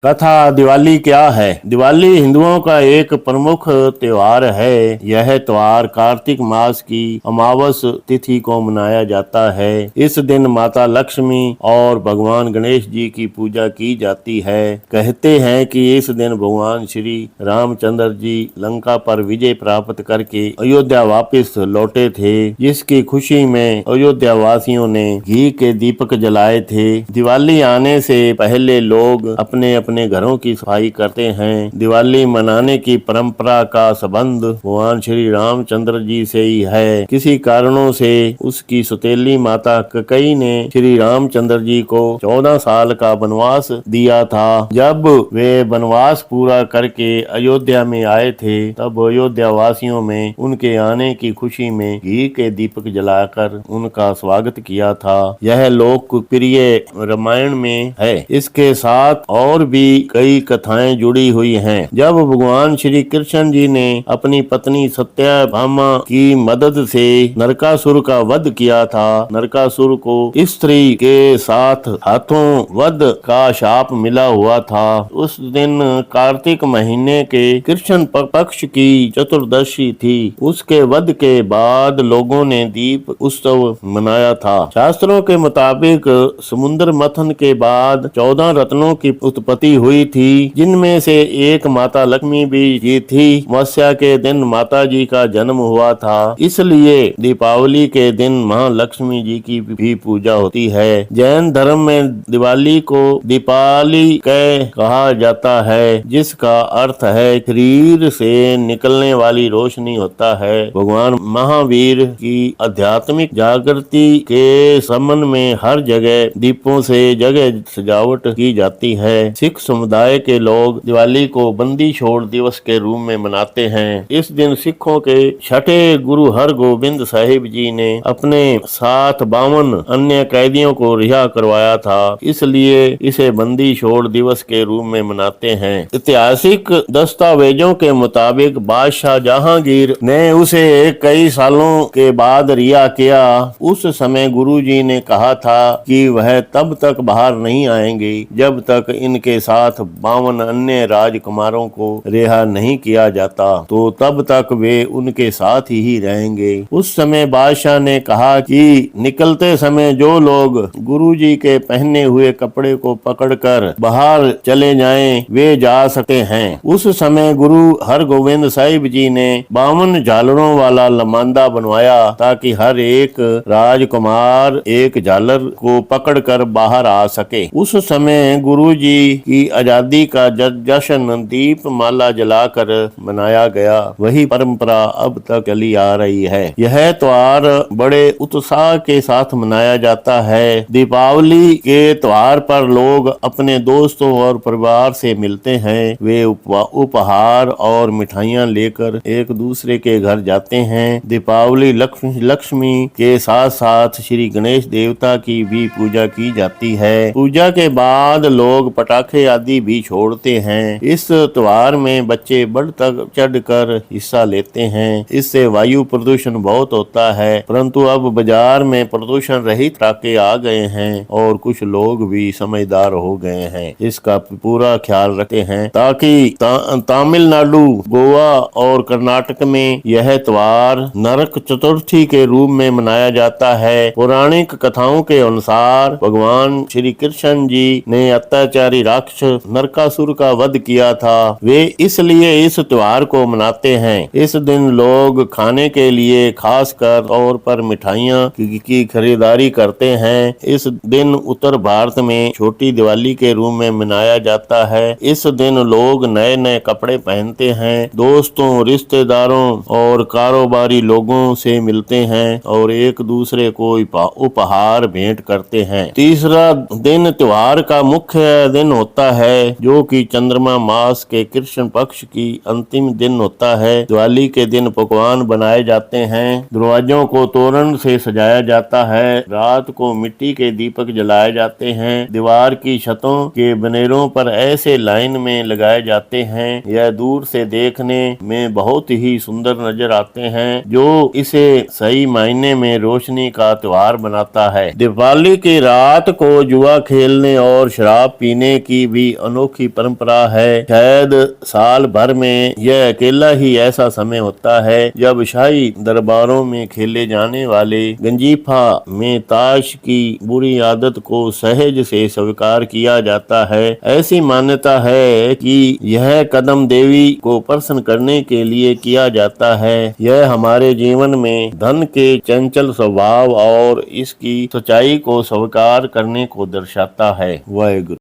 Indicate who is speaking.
Speaker 1: कथा दिवाली क्या है। दिवाली हिंदुओं का एक प्रमुख त्योहार है। यह त्योहार कार्तिक मास की अमावस तिथि को मनाया जाता है। इस दिन माता लक्ष्मी और भगवान गणेश जी की पूजा की जाती है। कहते हैं कि इस दिन भगवान श्री रामचंद्र जी लंका पर विजय प्राप्त करके अयोध्या वापस लौटे थे, जिसकी खुशी में अयोध्या वासियों ने घी के दीपक जलाए थे। दिवाली आने से पहले लोग अपने अपने घरों की सफाई करते हैं। दिवाली मनाने की परंपरा का संबंध भगवान श्री रामचंद्र जी से ही है। किसी कारणों से उसकी सुतेली माता कैकेयी ने श्री रामचंद्र जी को 14 साल का वनवास दिया था। जब वे वनवास पूरा करके अयोध्या में आए थे, तब अयोध्या वासियों में उनके आने की खुशी में घी के दीपक जलाकर उनका स्वागत किया था। यह लोकप्रिय रामायण में है। इसके साथ और भी कई कथाएं जुड़ी हुई हैं। जब भगवान श्री कृष्ण जी ने अपनी पत्नी सत्यभामा की मदद से नरकासुर का वध किया था, नरकासुर को स्त्री के साथ हाथों वध का शाप मिला हुआ था। उस दिन कार्तिक महीने के कृष्ण पक्ष की चतुर्दशी थी। उसके वध के बाद लोगों ने दीप उत्सव मनाया था। शास्त्रों के मुताबिक समुद्र मंथन के बाद 14 रत्नों की उत्पत्ति हुई थी, जिनमें से एक माता लक्ष्मी भी थी। मत्स्य के दिन माता जी का जन्म हुआ था, इसलिए दीपावली के दिन मां लक्ष्मी जी की भी पूजा होती है। जैन धर्म में दिवाली को दीपावली कहा जाता है, जिसका अर्थ है शरीर से निकलने वाली रोशनी होता है। भगवान महावीर की आध्यात्मिक जागृति के संबंध में हर जगह दीपों से जगह सजावट की जाती है। सिख समुदाय के लोग दिवाली को बंदी छोड़ दिवस के रूप में मनाते हैं। इस दिन सिखों के छठे गुरु हरगोबिंद साहिब जी ने अपने साथ 52 अन्य कैदियों को रिहा करवाया था, इसलिए इसे बंदी छोड़ दिवस के रूप में मनाते हैं। ऐतिहासिक दस्तावेजों के मुताबिक बादशाह जहांगीर ने उसे कई सालों के बाद रिहा किया। उस समय गुरुजी ने कहा था कि वह तब तक बाहर नहीं आएंगे जब तक इनके साथ 52 अन्य राजकुमारों को रिहा नहीं किया जाता, तो तब तक वे उनके साथ ही रहेंगे। उस समय बादशाह ने कहा कि निकलते समय जो लोग गुरुजी के पहने हुए कपड़े को पकड़कर बाहर चले जाएं, वे जा सकते हैं। उस समय गुरु हरगोबिंद साहिब जी ने 52 झालरों वाला लमांदा बनवाया, ताकि हर एक राजकुमार एक झालर को पकड़कर बाहर आ सके। उस समय गुरुजी की आजादी का जश्न दीप माला जलाकर मनाया गया। वही परंपरा अब तक चली आ रही है। यह त्योहार बड़े उत्साह के साथ मनाया जाता है। दीपावली के त्योहार पर लोग अपने दोस्तों और परिवार से मिलते हैं। वे उपहार और मिठाइयाँ लेकर एक दूसरे के घर जाते हैं। दीपावली लक्ष्मी के साथ साथ श्री गणेश देवता की भी पूजा की जाती है। पूजा के बाद लोग पटाखे आदि भी छोड़ते हैं। इस त्योहार में बच्चे बढ़ तक चढ़कर हिस्सा लेते हैं। इससे वायु प्रदूषण बहुत होता है, परंतु अब बाजार में प्रदूषण रहित पटाखे आ गए हैं और कुछ लोग भी समझदार हो गए हैं। इसका पूरा ख्याल रखते हैं, ताकि तमिलनाडु, गोवा और कर्नाटक में यह त्योहार नरक चतुर्थी के रूप में मनाया जाता है। पौराणिक कथाओं के अनुसार भगवान श्री कृष्ण जी ने अत्याचारी राक्षस नरकासुर का वध किया था। वे इसलिए इस त्योहार को मनाते हैं। इस दिन लोग खाने के लिए खासकर तौर पर मिठाइयाँ की खरीदारी करते हैं। इस दिन उत्तर भारत में छोटी दिवाली के रूप में मनाया जाता है। इस दिन लोग नए नए कपड़े पहनते हैं, दोस्तों, रिश्तेदारों और कारोबारी लोगों से मिलते हैं और एक दूसरे को उपहार भेंट करते हैं। तीसरा दिन त्योहार का मुख्य दिन होता है, जो कि चंद्रमा मास के कृष्ण पक्ष की अंतिम दिन होता है। दिवाली के दिन पकवान बनाए जाते हैं, दरवाजों को तोरण से सजाया जाता है, रात को मिट्टी के दीपक जलाए जाते हैं, दीवार की छतों के बनेरों पर ऐसे लाइन में लगाए जाते हैं, यह दूर से देखने में बहुत ही सुंदर नजर आते हैं, जो इसे सही मायने में रोशनी का त्योहार बनाता है। दिवाली की रात को जुआ खेलने और शराब पीने की भी अनोखी परंपरा है। शायद साल भर में यह अकेला ही ऐसा समय होता है जब शाही दरबारों में खेले जाने वाले गंजीफा में ताश की बुरी आदत को सहज से स्वीकार किया जाता है। ऐसी मान्यता है कि यह कदम देवी को प्रसन्न करने के लिए किया जाता है। यह हमारे जीवन में धन के चंचल स्वभाव और इसकी सच्चाई को स्वीकार करने को दर्शाता है। वाहेगुरु।